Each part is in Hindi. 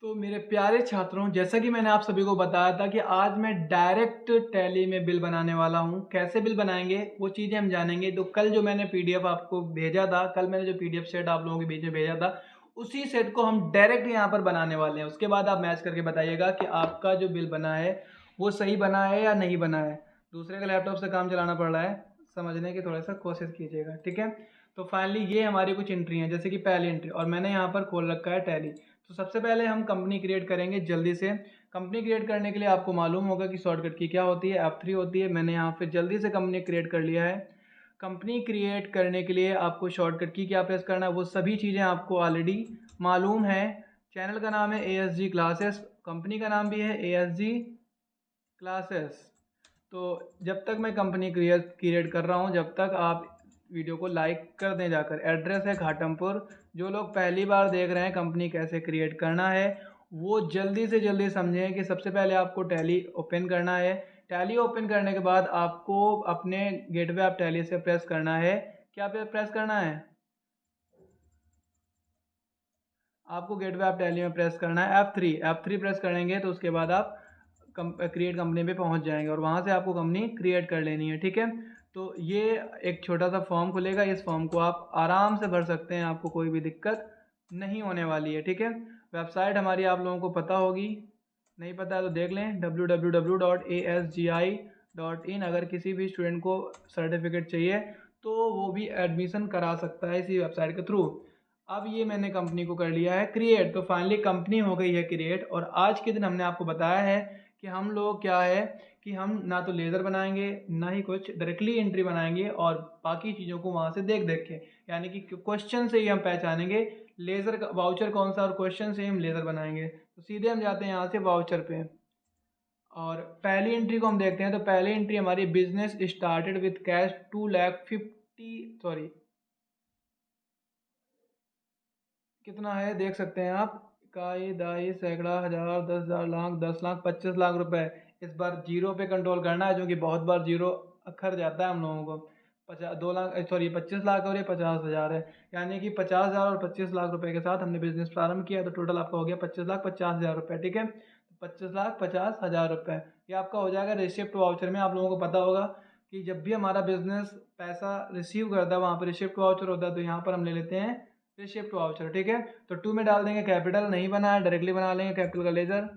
तो मेरे प्यारे छात्रों, जैसा कि मैंने आप सभी को बताया था कि आज मैं डायरेक्ट टैली में बिल बनाने वाला हूं। कैसे बिल बनाएंगे वो चीज़ें हम जानेंगे। तो कल जो मैंने पीडीएफ आपको भेजा था, कल मैंने जो पीडीएफ सेट आप लोगों के बीच में भेजा था, उसी सेट को हम डायरेक्ट यहाँ पर बनाने वाले हैं। उसके बाद आप मैच करके बताइएगा कि आपका जो बिल बना है वो सही बना है या नहीं बना है। दूसरे के लैपटॉप से काम चलाना पड़ रहा है, समझने की थोड़ा सा कोशिश कीजिएगा, ठीक है। तो फाइनली ये हमारी कुछ एंट्री हैं, जैसे कि पहली एंट्री, और मैंने यहाँ पर खोल रखा है टैली। तो सबसे पहले हम कंपनी क्रिएट करेंगे जल्दी से। कंपनी क्रिएट करने के लिए आपको मालूम होगा कि शॉर्टकट की क्या होती है, F3 होती है। मैंने यहाँ पे जल्दी से कंपनी क्रिएट कर लिया है। कंपनी क्रिएट करने के लिए आपको शॉर्टकट की क्या प्रेस करना है, वो सभी चीज़ें आपको ऑलरेडी मालूम है। चैनल का नाम है ASG क्लासेस, कंपनी का नाम भी है ASG क्लासेस। तो जब तक मैं कंपनी क्रिएट कर रहा हूँ, जब तक आप वीडियो को लाइक कर दें जाकर। एड्रेस है घाटमपुर। जो लोग पहली बार देख रहे हैं कंपनी कैसे क्रिएट करना है, वो जल्दी से जल्दी समझें कि सबसे पहले आपको टैली ओपन करना है। टैली ओपन करने के बाद आपको अपने गेटवे ऑफ टैली से प्रेस करना है। क्या प्रेस करना है? आपको गेटवे ऑफ टैली में प्रेस करना है F3 प्रेस करेंगे तो उसके बाद आप क्रिएट कंपनी पे पहुंच जाएंगे और वहां से आपको कंपनी क्रिएट कर लेनी है, ठीक है। तो ये एक छोटा सा फॉर्म खुलेगा, इस फॉर्म को आप आराम से भर सकते हैं, आपको कोई भी दिक्कत नहीं होने वाली है, ठीक है। वेबसाइट हमारी आप लोगों को पता होगी, नहीं पता है तो देख लें www.asgi.in। अगर किसी भी स्टूडेंट को सर्टिफिकेट चाहिए तो वो भी एडमिशन करा सकता है इसी वेबसाइट के थ्रू। अब ये मैंने कंपनी को कर लिया है क्रिएट, तो फाइनली कंपनी हो गई है क्रिएट। और आज के दिन हमने आपको बताया है कि हम लोग क्या है कि हम ना तो लेज़र बनाएंगे ना ही कुछ, डायरेक्टली एंट्री बनाएंगे और बाकी चीज़ों को वहाँ से देख देख के, यानी कि क्वेश्चन से ही हम पहचानेंगे लेज़र का वाउचर कौन सा, और क्वेश्चन से ही हम लेज़र बनाएंगे। तो सीधे हम जाते हैं यहाँ से वाउचर पे और पहली एंट्री को हम देखते हैं। तो पहली एंट्री हमारी business started with cash 2,50,000, sorry कितना है देख सकते हैं आप, इकाई, दहाई, सैकड़ा, हजार, 10,000, लाख, 10 लाख, 25 लाख रुपए। इस बार जीरो पे कंट्रोल करना है, जो कि बहुत बार जीरो अखर जाता है हम लोगों को। 2 लाख, सॉरी 25 लाख और ये 50,000 है, यानी कि 50,000 और 25 लाख रुपए के साथ हमने बिजनेस प्रारंभ किया। तो टोटल आपका हो गया 25,50,000 रुपए, ठीक है। 25,50,000 रुपए ये आपका हो जाएगा रिसिप्ट वाउचर में। आप लोगों को पता होगा कि जब भी हमारा बिजनेस पैसा रिसीव करता है वहाँ पर रिसिप्ट वाउचर होता है, तो यहाँ पर हम ले लेते हैं रिसिप्ट वाउचर, ठीक है। तो 2 में डाल देंगे कैपिटल, नहीं बना है डायरेक्टली बना लेंगे कैपिटल का लेजर।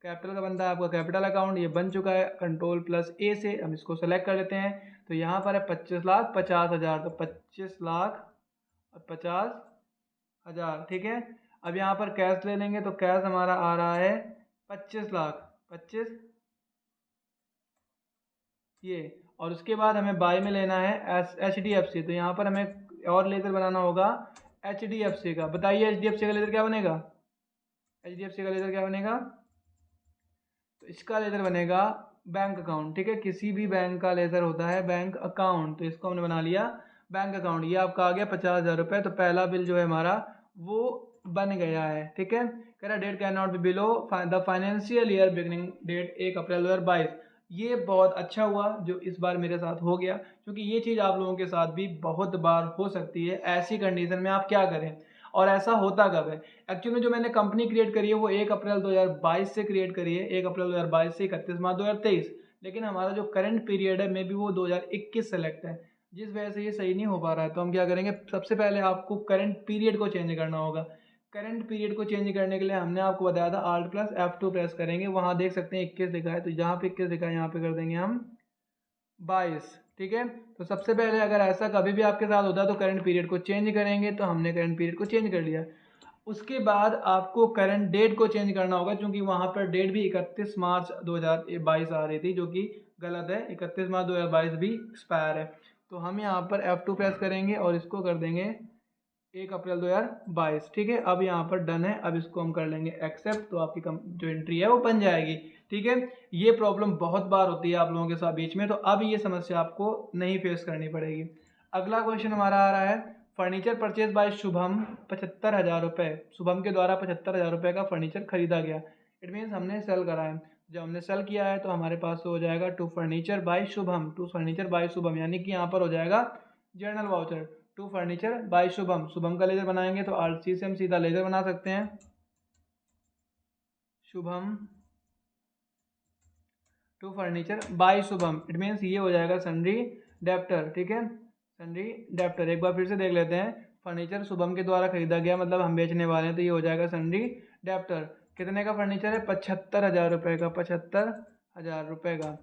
कैपिटल का बनता है आपका कैपिटल अकाउंट, ये बन चुका है। कंट्रोल+A से हम इसको सेलेक्ट कर लेते हैं। तो यहाँ पर है 25,50,000, तो 25,50,000, ठीक है। अब यहाँ पर कैश ले लेंगे तो कैश हमारा आ रहा है 25 लाख, 25 ये। और उसके बाद हमें बाय में लेना है HDFC। तो यहाँ पर हमें और लेजर बनाना होगा HDFC का। बताइए HDFC का लेजर क्या बनेगा? HDFC का लेजर क्या बनेगा? तो इसका लेजर बनेगा बैंक अकाउंट, ठीक है। किसी भी बैंक का लेजर होता है बैंक अकाउंट, तो इसको हमने बना लिया बैंक अकाउंट। ये आपका आ गया 50,000 रुपये। तो पहला बिल जो है हमारा वो बन गया है, ठीक है। कह रहा date can not be below the financial year beginning date 1 April 2022। ये बहुत अच्छा हुआ जो इस बार मेरे साथ हो गया, क्योंकि ये चीज़ आप लोगों के साथ भी बहुत बार हो सकती है। ऐसी कंडीशन में आप क्या करें, और ऐसा होता कब है? एक्चुअली में जो मैंने कंपनी क्रिएट करी है वो 1 अप्रैल 2022 से क्रिएट करी है, 1 अप्रैल 2022 से 31 मार्च 2023। लेकिन हमारा जो करंट पीरियड है मे बी वो 2021 सेलेक्ट है, जिस वजह से ये सही नहीं हो पा रहा है। तो हम क्या करेंगे, सबसे पहले आपको करंट पीरियड को चेंज करना होगा। करंट पीरियड को चेंज करने के लिए हमने आपको बताया था Alt+F2 प्रेस करेंगे। वहाँ देख सकते हैं 21 लिखा है, तो जहाँ पे 21 लिखा है यहाँ पे कर देंगे हम 22, ठीक है। तो सबसे पहले अगर ऐसा कभी भी आपके साथ होता है तो करंट पीरियड को चेंज करेंगे। तो हमने करंट पीरियड को चेंज कर लिया। उसके बाद आपको करंट डेट को चेंज करना होगा, क्योंकि वहाँ पर डेट भी 31 मार्च 2022 आ रही थी, जो कि गलत है। 31 मार्च 2022 भी एक्सपायर है। तो हम यहाँ पर F2 प्रेस करेंगे और इसको कर देंगे 1 अप्रैल 2022, ठीक है। अब यहाँ पर डन है, अब इसको हम कर लेंगे एक्सेप्ट। तो आपकी जो एंट्री है वो बन जाएगी, ठीक है। ये प्रॉब्लम बहुत बार होती है आप लोगों के साथ बीच में, तो अब ये समस्या आपको नहीं फेस करनी पड़ेगी। अगला क्वेश्चन हमारा आ रहा है, फर्नीचर परचेज बाय शुभम 75,000 रुपये। शुभम के द्वारा 75,000 रुपये का फर्नीचर खरीदा गया। इट मीन्स हमने सेल करा है। जब हमने सेल किया है तो हमारे पास हो जाएगा टू फर्नीचर बाय शुभम, यानी कि यहाँ पर हो जाएगा journal voucher. To furniture by Shubham, Shubham का लेजर बनाएंगे तो RC से हम सीधा लेजर बना सकते हैं। Shubham to furniture by Shubham, it means ये हो जाएगा सन्ड्री डेप्टर। ठीक है, सन्ड्री डेप्टर। एक बार फिर से देख लेते हैं, फर्नीचर शुभम के द्वारा खरीदा गया, मतलब हम बेचने वाले हैं, तो ये हो जाएगा सन्ड्री डेप्टर। कितने का फर्नीचर है? 75,000 रुपये का, 75,000 रुपये का।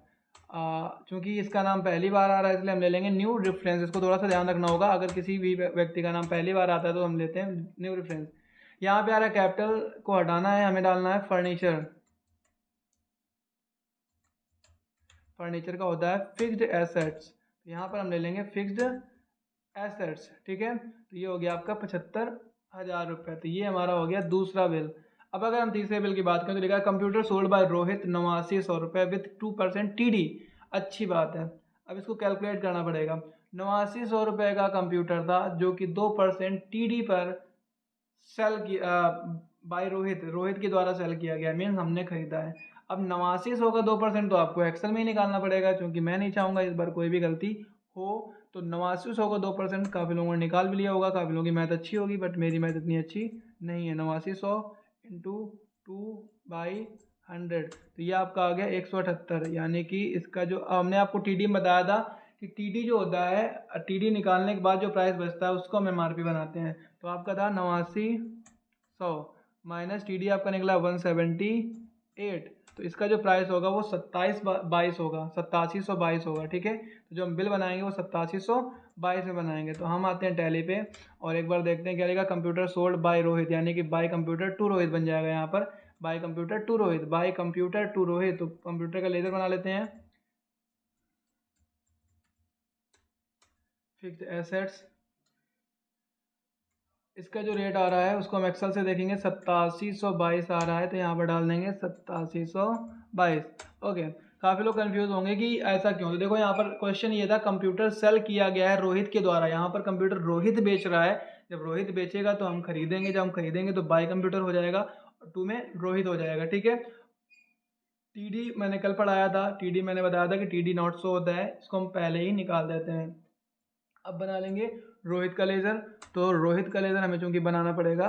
चूँकि इसका नाम पहली बार आ रहा है इसलिए हम ले लेंगे न्यू रेफरेंस। इसको थोड़ा सा ध्यान रखना होगा, अगर किसी भी व्यक्ति का नाम पहली बार आता है तो हम लेते हैं न्यू रेफरेंस। यहाँ पे आ रहा है कैपिटल को हटाना है, हमें डालना है फर्नीचर। फर्नीचर का होता है फिक्स्ड एसेट्स, तो यहाँ पर हम ले लेंगे फिक्स्ड एसेट्स। ठीक है, तो ये हो गया आपका 75,000 रुपये। तो ये हमारा हो गया दूसरा बिल। अब अगर हम तीसरे बिल की बात करें तो लिखा है कंप्यूटर सोल्ड बाय रोहित 8900 रुपये विथ 2% TD। अच्छी बात है, अब इसको कैलकुलेट करना पड़ेगा। 8900 रुपये का कंप्यूटर था जो कि 2% TD पर सेल किया बाय रोहित, रोहित के द्वारा सेल किया गया, मीन्स हमने खरीदा है। अब 8900 का 2% तो आपको एक्सेल में ही निकालना पड़ेगा, क्योंकि मैं नहीं चाहूँगा इस बार कोई भी गलती हो। तो 8900 का 2% काफ़ी लोगों ने निकाल भी लिया होगा, काफ़ी लोगों की मैथ अच्छी होगी, बट मेरी मैथ इतनी अच्छी नहीं है। 8900 इंटू 2/100, तो ये आपका आ गया 178। यानी कि इसका जो हमने आपको TD में बताया था कि TD जो होता है, TD निकालने के बाद जो प्राइस बचता है उसको हम MRP बनाते हैं। तो आपका था 8900 माइनस TD आपका निकला 178, तो इसका जो प्राइस होगा वो 2722 होगा, 8722 होगा। ठीक है, तो जो हम बिल बनाएंगे वो 8722 में बनाएंगे। तो हम आते हैं टैली पे और एक बार देखते हैं क्या लिखा, कंप्यूटर सोल्ड बाय रोहित, यानी कि बाय कंप्यूटर टू रोहित बन जाएगा यहाँ पर, by computer to Rohit, by computer to Rohit. तो कंप्यूटर का लेजर बना लेते हैं, फिक्स्ड एसेट्स। इसका जो रेट आ रहा है उसको हम एक्सेल से देखेंगे, 8722 आ रहा है, तो यहाँ पर डाल देंगे 8722। ओके, काफ़ी लोग कंफ्यूज होंगे कि ऐसा क्यों। तो देखो यहाँ पर क्वेश्चन ये था, कंप्यूटर सेल किया गया है रोहित के द्वारा। यहाँ पर कंप्यूटर रोहित बेच रहा है, जब रोहित बेचेगा तो हम खरीदेंगे, जब हम खरीदेंगे तो बाय कंप्यूटर हो जाएगा और 2 में रोहित हो जाएगा। ठीक है, TD मैंने कल पढ़ाया था, TD मैंने बताया था कि TD नॉट शो होता है, इसको हम पहले ही निकाल देते हैं। अब बना लेंगे रोहित का लेजर। तो रोहित का लेजर हमें चूंकि बनाना पड़ेगा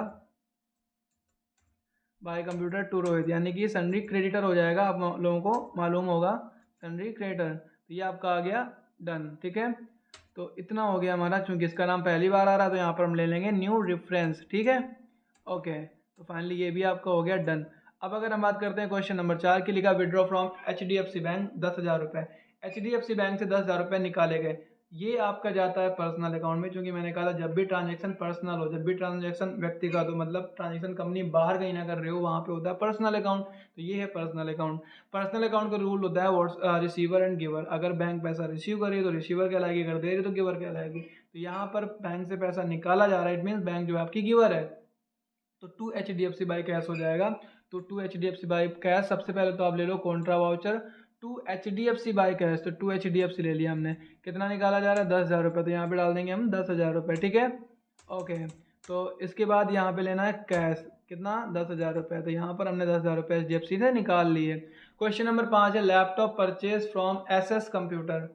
बाय कंप्यूटर टू रोहित, यानी कि सन्ड्री क्रेडिटर हो जाएगा, आप लोगों को मालूम होगा सन्ड्री क्रेडिटर। तो ये आपका आ गया डन। ठीक है, तो इतना हो गया हमारा, चूंकि इसका नाम पहली बार आ रहा है तो यहाँ पर हम ले लेंगे न्यू रेफरेंस। ठीक है, ओके, तो फाइनली ये भी आपका हो गया डन। अब अगर हम बात करते हैं क्वेश्चन नंबर 4 की, लिखा विड्रॉ फ्रॉम HDFC बैंक 10,000 रुपये। HDFC बैंक से 10,000 रुपये निकाले गए, ये आपका जाता है पर्सनल अकाउंट में। क्योंकि मैंने कहा था जब भी ट्रांजैक्शन पर्सनल हो, जब भी ट्रांजैक्शन व्यक्तिगत हो, मतलब ट्रांजैक्शन कंपनी बाहर कहीं ना कर रहे हो, वहाँ पे होता है पर्सनल अकाउंट। तो ये है पर्सनल अकाउंट। पर्सनल अकाउंट का रूल होता है रिसीवर एंड गिवर। अगर बैंक पैसा रिसीव करे तो रिसीवर कहलाएगी, अगर दे रही तो गिवर कहलाएगी। तो यहाँ पर बैंक से पैसा निकाला जा रहा है, इट मीन्स बैंक जो है आपकी गिवर है। तो 2 HDFC बाई कैश हो जाएगा। तो 2 HDFC बाई कैश, सबसे पहले तो आप ले लो contra voucher 2 HDFC by cash. तो 2 HDFC ले लिया हमने, कितना निकाला जा रहा है 10,000 रुपये, तो यहाँ पे डाल देंगे हम 10,000 रुपये। ठीक है, ओके, तो इसके बाद यहाँ पे लेना है कैश, कितना 10,000 रुपये। तो यहाँ पर हमने 10,000 रुपये HDFC से निकाल लिए। क्वेश्चन नंबर 5 है, laptop purchase from SS computer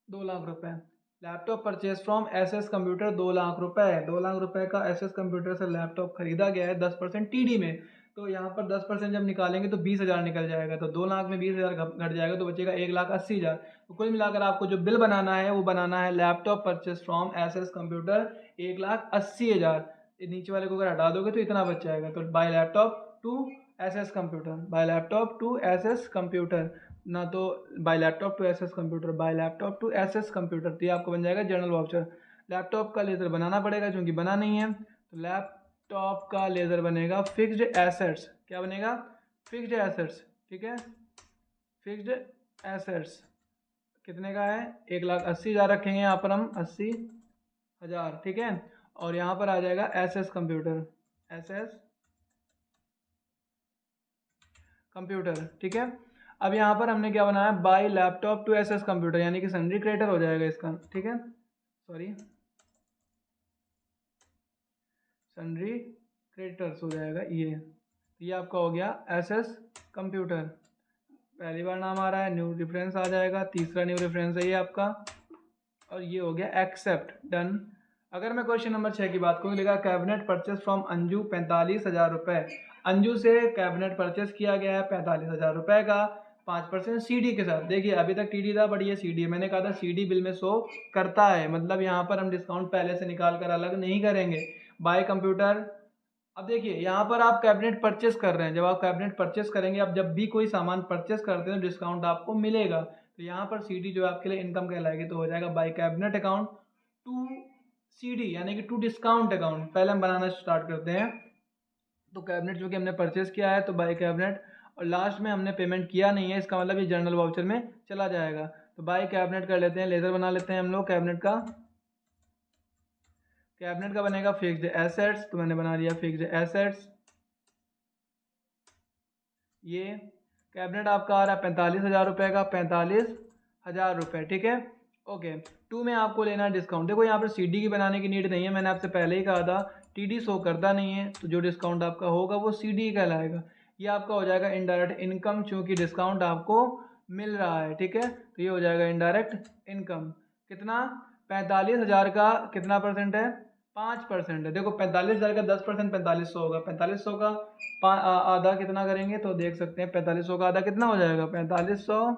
2 lakh रुपए। Laptop purchase from SS computer 2 lakh रुपए। 2 लाख रुपए का SS कंप्यूटर से लैपटॉप खरीदा गया है 10% TD में। तो यहाँ पर 10% जब निकालेंगे तो 20,000 निकल जाएगा। तो 2 लाख में 20,000 घट जाएगा तो बचेगा 1,80,000। तो कुल मिलाकर आपको जो बिल बनाना है वो बनाना है laptop purchase from SS computer 1,80,000। नीचे वाले को अगर हटा दोगे तो इतना बच जाएगा। तो by laptop to SS computer, by laptop to SS computer, ना तो by laptop to SS computer, by laptop to SS computer. तो ये आपको बन जाएगा जनरल वाउचर। लैपटॉप का लेजर बनाना पड़ेगा क्योंकि बना नहीं है। तो लैपटॉप का लेजर बनेगा फिक्स्ड एसेट्स। क्या बनेगा? Fixed assets. ठीक है, फिक्स्ड एसेट्स कितने का है? 1,80,000 रखेंगे यहाँ पर हम, 80,000। ठीक है, और यहाँ पर आ जाएगा SS कंप्यूटर, SS कंप्यूटर। ठीक है, अब यहाँ पर हमने क्या बनाया, by laptop to SS computer, यानी कि सन्ड्री क्रेडिटर हो जाएगा इसका। ठीक है, सॉरी, सन्ड्री क्रेडिटर्स हो जाएगा ये आपका हो गया SS कंप्यूटर। पहली बार नाम आ रहा है, न्यू रेफरेंस आ जाएगा, तीसरा न्यू रेफरेंस है ये आपका, और ये हो गया एक्सेप्ट, डन। अगर मैं क्वेश्चन नंबर 6 की बात करूँ, लिखा कैबिनेट परचेस फ्रॉम अंजू 45,000 रुपये। अंजू से कैबिनेट परचेस किया गया है 45,000 रुपये का 5% सीडी के साथ। देखिए अभी तक टीडी था बट ये सीडी, मैंने कहा था सीडी बिल में शो करता है, मतलब यहाँ पर हम डिस्काउंट पहले से निकाल कर अलग नहीं करेंगे। बाय कंप्यूटर, अब देखिए यहाँ पर आप कैबिनेट परचेस कर रहे हैं, जब आप कैबिनेट परचेस करेंगे, आप जब भी कोई सामान परचेस करते हैं तो डिस्काउंट आपको मिलेगा। तो यहाँ पर सीडी जो आपके लिए इनकम कहलाएगी, तो हो जाएगा by cabinet account to CD, यानी कि टू डिस्काउंट अकाउंट। पहले हम बनाना स्टार्ट करते हैं। तो कैबिनेट जो कि हमने परचेस किया है तो बाय कैबिनेट, और लास्ट में हमने पेमेंट किया नहीं है, इसका मतलब ये जर्नल वाउचर में चला जाएगा। तो बाय कैबिनेट कर लेते हैं, लेजर बना लेते हैं हम लोग कैबिनेट का। कैबिनेट का बनेगा फिक्स्ड एसेट्स, तो मैंने बना लिया फिक्स्ड एसेट्स। ये कैबिनेट आपका आ रहा है 45,000 रुपये का, 45,000 रुपये, ठीक है। ओके, टू में आपको लेना है डिस्काउंट। देखो यहाँ पर सीडी की बनाने की नीड नहीं है, मैंने आपसे पहले ही कहा था टीडी शो करता नहीं है, तो जो डिस्काउंट आपका होगा वो सीडी कहलाएगा। ये आपका हो जाएगा इनडायरेक्ट इनकम, चूँकि डिस्काउंट आपको मिल रहा है, ठीक है। तो ये हो जाएगा इनडायरेक्ट इनकम। कितना? 45,000 का कितना परसेंट है? 5% है। देखो 45,000 का 10% 4500 होगा। 4500 का आधा कितना करेंगे तो देख सकते हैं, 4500 का आधा कितना हो जाएगा? 4500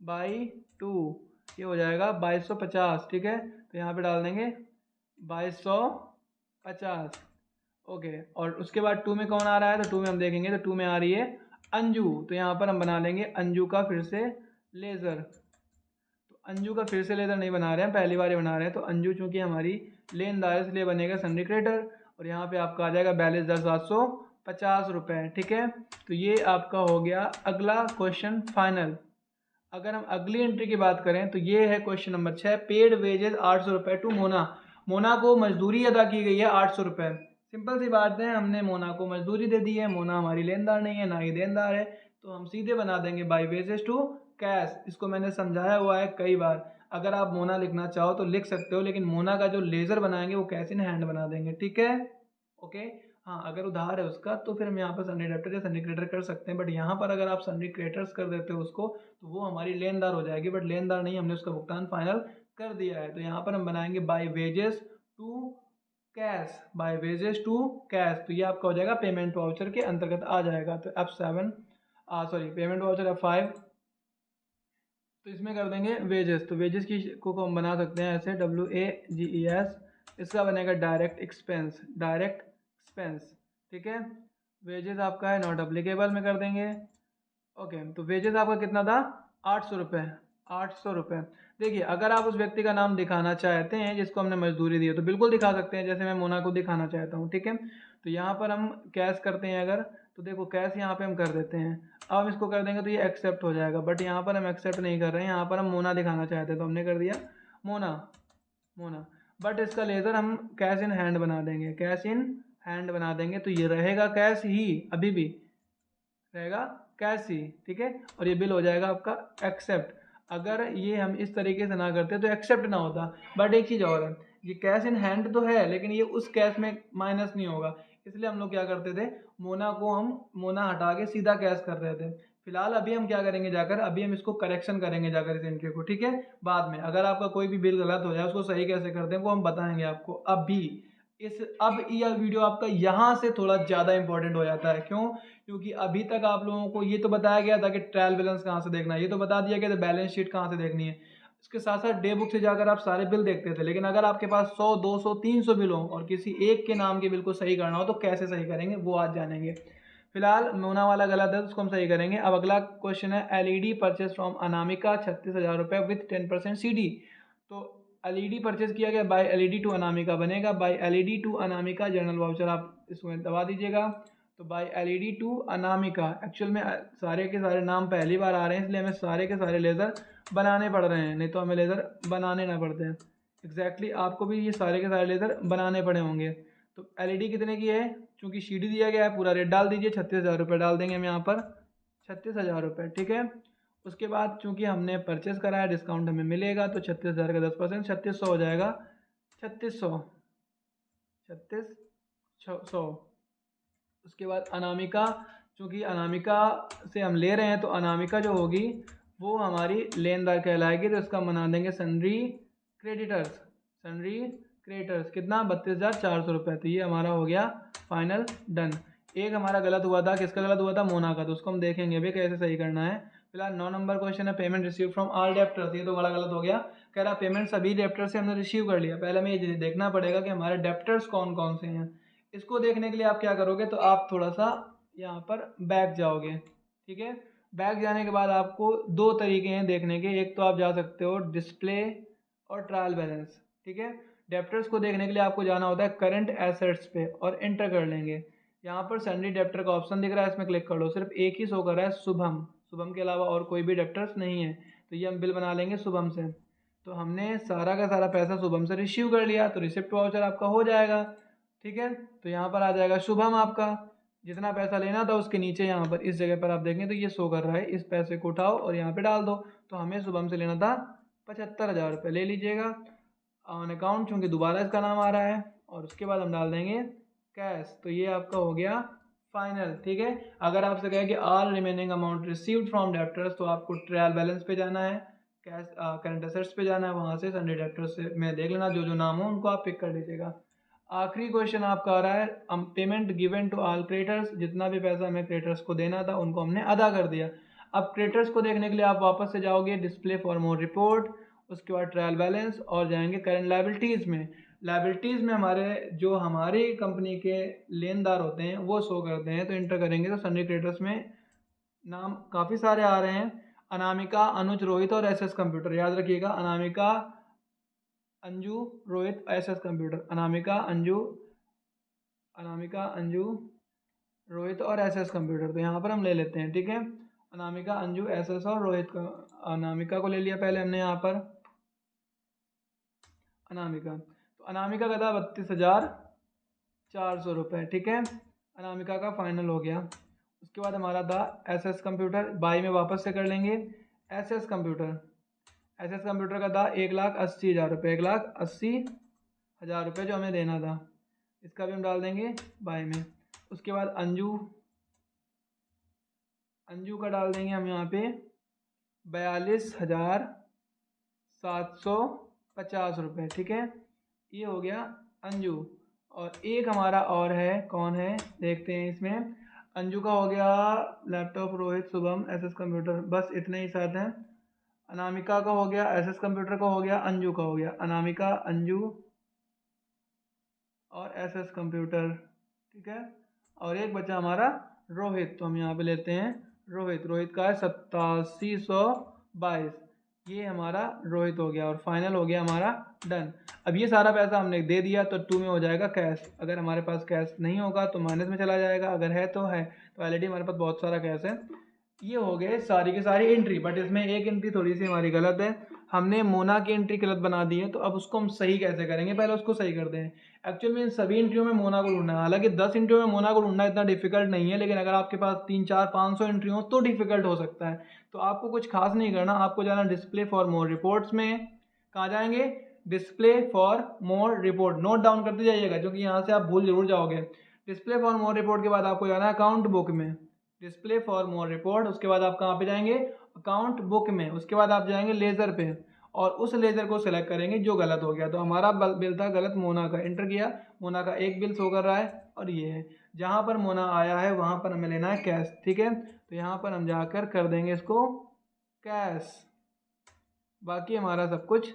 बाई 2, ये हो जाएगा 2250, ठीक है। तो यहाँ पे डाल देंगे 2250। ओके, और उसके बाद 2 में कौन आ रहा है? तो 2 में हम देखेंगे तो 2 में आ रही है अंजू। तो यहाँ पर हम बना लेंगे अंजू का फिर से लेज़र। तो अंजू का फिर से लेज़र नहीं बना रहे हैं, पहली बार ही बना रहे हैं। तो अंजू चूँकि हमारी लेनदार है इसलिए बनेगा सन्नी क्रेडिटर, और यहाँ पे आपका आ जाएगा बैलेंस 10,750 रुपये, ठीक है। तो ये आपका हो गया अगला क्वेश्चन फाइनल। अगर हम अगली एंट्री की बात करें तो ये है क्वेश्चन नंबर 6, पेड वेजेस 800 रुपये टू मोना। मोना को मजदूरी अदा की गई है 800 रुपये। सिंपल सी बात है, हमने मोना को मजदूरी दे दी है, मोना हमारी लेनदार नहीं है ना ही देनदार है, तो हम सीधे बना देंगे बाई वेजेस टू कैश। इसको मैंने समझाया हुआ है कई बार, अगर आप मोना लिखना चाहो तो लिख सकते हो, लेकिन मोना का जो लेज़र बनाएंगे वो कैश इन हैंड बना देंगे, ठीक है। ओके, हाँ, अगर उधार है उसका तो फिर हम यहाँ पर सन्नी डेब्टर या सन्नी क्रेडिटर कर सकते हैं, बट यहाँ पर अगर आप सन्नी क्रेडिटर्स कर देते हो उसको तो वो हमारी लेनदार हो जाएगी, बट लेनदार नहीं, हमने उसका भुगतान फाइनल कर दिया है। तो यहाँ पर हम बनाएंगे by wages to cash, by wages to cash. तो ये आपका हो जाएगा पेमेंट वाउचर के अंतर्गत आ जाएगा। तो F7 sorry payment voucher F5, तो इसमें कर देंगे वेजेस। तो वेजेस की को हम बना सकते हैं ऐसे WAGES, इसका बनेगा डायरेक्ट एक्सपेंस, डायरेक्ट एक्सपेंस, ठीक है। वेजेस आपका है नॉट अप्लीकेबल में कर देंगे। ओके, तो वेजेस आपका कितना था? 800 रुपये, 800 रुपये। देखिए अगर आप उस व्यक्ति का नाम दिखाना चाहते हैं जिसको हमने मजदूरी दी है तो बिल्कुल दिखा सकते हैं, जैसे मैं मोना को दिखाना चाहता हूँ, ठीक है। तो यहाँ पर हम कैश करते हैं अगर, तो देखो कैश यहाँ पे हम कर देते हैं। अब हम इसको कर देंगे तो ये एक्सेप्ट हो जाएगा, बट यहाँ पर हम एक्सेप्ट नहीं कर रहे हैं, यहाँ पर हम मोना दिखाना चाहते हैं तो हमने कर दिया मोना, मोना। बट इसका लेज़र हम कैश इन हैंड बना देंगे, कैश इन हैंड बना देंगे, तो ये रहेगा कैश ही, अभी भी रहेगा कैश ही, ठीक है। और ये बिल हो जाएगा आपका एक्सेप्ट। अगर ये हम इस तरीके से ना करते तो एक्सेप्ट ना होता, बट एक चीज़ और है, ये कैश इन हैंड तो है लेकिन ये उस कैश में माइनस नहीं होगा, इसलिए हम लोग क्या करते थे, मोना को हम मोना हटा के सीधा कैश कर रहे थे। फिलहाल अभी हम क्या करेंगे जाकर, अभी हम इसको करेक्शन करेंगे जाकर इस एंट्री को, ठीक है। बाद में अगर आपका कोई भी बिल गलत हो जाए उसको सही कैसे करते हैं वो हम बताएंगे आपको अभी। अब यह वीडियो आपका यहाँ से थोड़ा ज़्यादा इंपॉर्टेंट हो जाता है, क्यों? क्योंकि अभी तक आप लोगों को ये तो बताया गया था कि ट्रायल बैलेंस कहाँ से देखना है, ये तो बता दिया गया था बैलेंस शीट कहाँ से देखनी है, इसके साथ साथ डे बुक से जाकर आप सारे बिल देखते थे। लेकिन अगर आपके पास 100, 200, 300 बिल हो और किसी एक के नाम के बिल को सही करना हो तो कैसे सही करेंगे वो आज जानेंगे। फिलहाल मोना वाला गलत है तो उसको हम सही करेंगे। अब अगला क्वेश्चन है LED परचेज फ्रॉम अनामिका 36,000 रुपये विथ 10% CD। तो LED परचेज किया गया बाय LED टू अनामिका बनेगा by LED to Anamika, journal voucher आप इसमें दबा दीजिएगा। तो by LED to Anamika, actual में सारे के सारे नाम पहली बार आ रहे हैं इसलिए हमें सारे के सारे लेज़र बनाने पड़ रहे हैं, नहीं तो हमें लेज़र बनाने ना पड़ते हैं। एग्जैक्टली आपको भी ये सारे के सारे लेज़र बनाने पड़े होंगे। तो LED कितने की है? चूँकि CD दिया गया है पूरा रेट डाल दीजिए, 36,000 रुपये डाल देंगे हम यहाँ पर, 36,000 रुपये, ठीक है। उसके बाद चूँकि हमने परचेज़ करा है डिस्काउंट हमें मिलेगा, तो 36,000 का 10% 3600 हो जाएगा, 3600, 3600। उसके बाद अनामिका, चूँकि अनामिका से हम ले रहे हैं तो अनामिका जो होगी वो हमारी लेनदार कहलाएगी, तो इसका बना देंगे सन्ड्री क्रेडिटर्स, सन्ड्री क्रेडिटर्स कितना 32,400 रुपये। तो ये हमारा हो गया फाइनल डन। एक हमारा गलत हुआ था, किसका गलत हुआ था? मोना का, तो उसको हम देखेंगे अभी कैसे सही करना है। फिलहाल 9 नंबर क्वेश्चन है, payment receive from all debtors. ये तो बड़ा गलत हो गया, कह रहा पेमेंट सभी डेप्टर से हमने रिसीव कर लिया। पहले हमें ये देखना पड़ेगा कि हमारे डेप्टर्स कौन कौन से हैं। इसको देखने के लिए आप क्या करोगे, तो आप थोड़ा सा यहाँ पर बैक जाओगे, ठीक है। बैक जाने के बाद आपको दो तरीके हैं देखने के, एक तो आप जा सकते हो डिस्प्ले और ट्रायल बैलेंस, ठीक है। डेप्टर्स को देखने के लिए आपको जाना होता है करंट एसेट्स पे और एंटर कर लेंगे। यहाँ पर सन्डी डेप्टर का ऑप्शन दिख रहा है, इसमें क्लिक कर लो। सिर्फ एक ही शो कर रहा है, शुभम। शुभम के अलावा और कोई भी डेप्टर्स नहीं है, तो ये हम बिल बना लेंगे शुभम से। तो हमने सारा का सारा पैसा शुभम से रिसीव कर लिया, तो रिसिप्ट वाउचर आपका हो जाएगा, ठीक है। तो यहाँ पर आ जाएगा शुभम, आपका जितना पैसा लेना था उसके नीचे यहाँ पर इस जगह पर आप देखेंगे तो ये शो कर रहा है। इस पैसे को उठाओ और यहाँ पे डाल दो। तो हमें शुभम से लेना था 75,000 रुपये, ले लीजिएगा ऑन अकाउंट, चूँकि दोबारा इसका नाम आ रहा है। और उसके बाद हम डाल देंगे कैश। तो ये आपका हो गया फाइनल, ठीक है। अगर आपसे कहे कि all remaining amount received from debtors, तो आपको ट्रायल बैलेंस पे जाना है, कैश करंट एसेट्स पे जाना है, वहाँ से सन्डे डेप्टर्स से मैं देख लेना, जो जो नाम हो उनको आप पिक कर लीजिएगा। आखिरी क्वेश्चन आपका आ रहा है payment given to all creditors. जितना भी पैसा हमें क्रेडिटर्स को देना था उनको हमने अदा कर दिया। अब क्रेडिटर्स को देखने के लिए आप वापस से जाओगे डिस्प्ले फॉर मोर रिपोर्ट, उसके बाद ट्रायल बैलेंस और जाएंगे करंट लायबिलिटीज़ में। लायबिलिटीज़ में हमारे जो हमारी कंपनी के लेनदार होते हैं वो शो करते हैं, तो इंटर करेंगे तो सन्डे क्रेडिटर्स में नाम काफ़ी सारे आ रहे हैं, अनामिका, अनुज, रोहित और एसएस कंप्यूटर। याद रखिएगा, अनामिका, अंजू, रोहित, एसएस कंप्यूटर। अनामिका, अंजू, रोहित और एसएस कंप्यूटर। तो यहाँ पर हम ले लेते हैं, ठीक है। अनामिका, अंजू, एसएस और रोहित का। अनामिका को ले लिया पहले हमने यहाँ पर, अनामिका। तो अनामिका का था 32,400 रुपये, ठीक है। अनामिका का फाइनल हो गया। उसके बाद हमारा था एसएस कंप्यूटर, बाई में वापस से कर लेंगे। एसएस कंप्यूटर का था 1,80,000 रुपये, 1,80,000 रुपये जो हमें देना था, इसका भी हम डाल देंगे बाई में। उसके बाद अंजू का डाल देंगे हम यहाँ पे 42,750 रुपये, ठीक है। ये हो गया अंजू। और एक हमारा और है, कौन है देखते हैं इसमें। अंजू का हो गया laptop, Rohit, Shubham, SS computer, बस इतने ही साथ हैं। अनामिका का हो गया, एसएस कंप्यूटर का हो गया, अंजू का हो गया। अनामिका, अंजू और एसएस कंप्यूटर, ठीक है। और एक बचा हमारा रोहित, तो हम यहाँ पे लेते हैं रोहित का है 8722। ये हमारा रोहित हो गया और फाइनल हो गया हमारा डन। अब ये सारा पैसा हमने दे दिया, तो 2 में हो जाएगा कैश। अगर हमारे पास कैश नहीं होगा तो माइनस में चला जाएगा, अगर है तो है। तो ऑलरेडी हमारे पास बहुत सारा कैश है। ये हो गए सारी की सारी एंट्री, बट इसमें एक एंट्री थोड़ी सी हमारी गलत है। हमने मोना की एंट्री गलत बना दी है, तो अब उसको हम सही कैसे करेंगे, पहले उसको सही करते हैं। एक्चुअल में इन सभी एंट्रियों में मोना को ढूंढना है, हालांकि 10 एंट्रियों में मोना को ढूंढना इतना डिफिकल्ट नहीं है, लेकिन अगर आपके पास 3, 4, 500 एंट्री हो तो डिफिकल्ट हो सकता है। तो आपको कुछ खास नहीं करना, आपको जाना डिस्प्ले फॉर मोर रिपोर्ट्स में। कहाँ जाएंगे? Display for more report, note down करते जाइएगा क्योंकि यहाँ से आप भूल जरूर जाओगे। डिस्प्ले फॉर मोर रिपोर्ट के बाद आपको जाना है अकाउंट बुक में, डिस्प्ले फॉर मोर रिपोर्ट। उसके बाद आप कहाँ पे जाएंगे? अकाउंट बुक में। उसके बाद आप जाएंगे लेजर पे और उस लेजर को सिलेक्ट करेंगे जो गलत हो गया। तो हमारा बिल था गलत, मोना का एंटर किया, मोना का एक बिल शो कर रहा है और ये है। जहाँ पर मोना आया है वहाँ पर हमें लेना है कैश, ठीक है। तो यहाँ पर हम जाकर कर देंगे इसको कैश, बाकी हमारा सब कुछ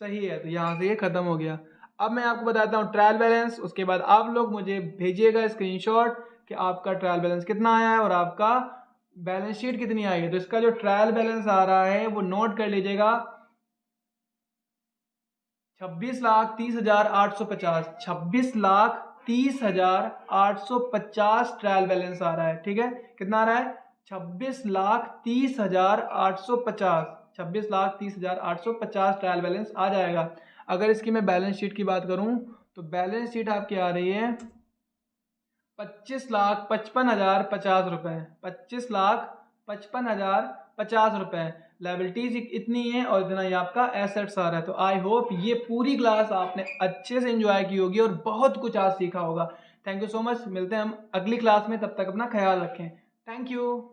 सही है। तो यहाँ से ये खत्म हो गया। अब मैं आपको बताता हूँ ट्रायल बैलेंस, उसके बाद आप लोग मुझे भेजिएगा स्क्रीनशॉट कि आपका ट्रायल बैलेंस कितना आया है और आपका बैलेंस शीट कितनी आई है। तो इसका जो ट्रायल बैलेंस आ रहा है वो नोट कर लीजिएगा, 26,30,850, 26,30,850 ट्रायल बैलेंस आ रहा है, ठीक है। कितना आ रहा है? 26,30,850, 26,30,850 ट्रायल बैलेंस आ जाएगा। अगर इसकी मैं बैलेंस शीट की बात करूं तो बैलेंस शीट आपकी आ रही है 25,55,050 रुपये, 25,55,050 रुपये। लायबिलिटीज इतनी है और इतना ही आपका एसेट्स आ रहा है। तो आई होप ये पूरी क्लास आपने अच्छे से एंजॉय की होगी और बहुत कुछ आज सीखा होगा। थैंक यू सो मच, मिलते हैं हम अगली क्लास में, तब तक अपना ख्याल रखें। Thank you.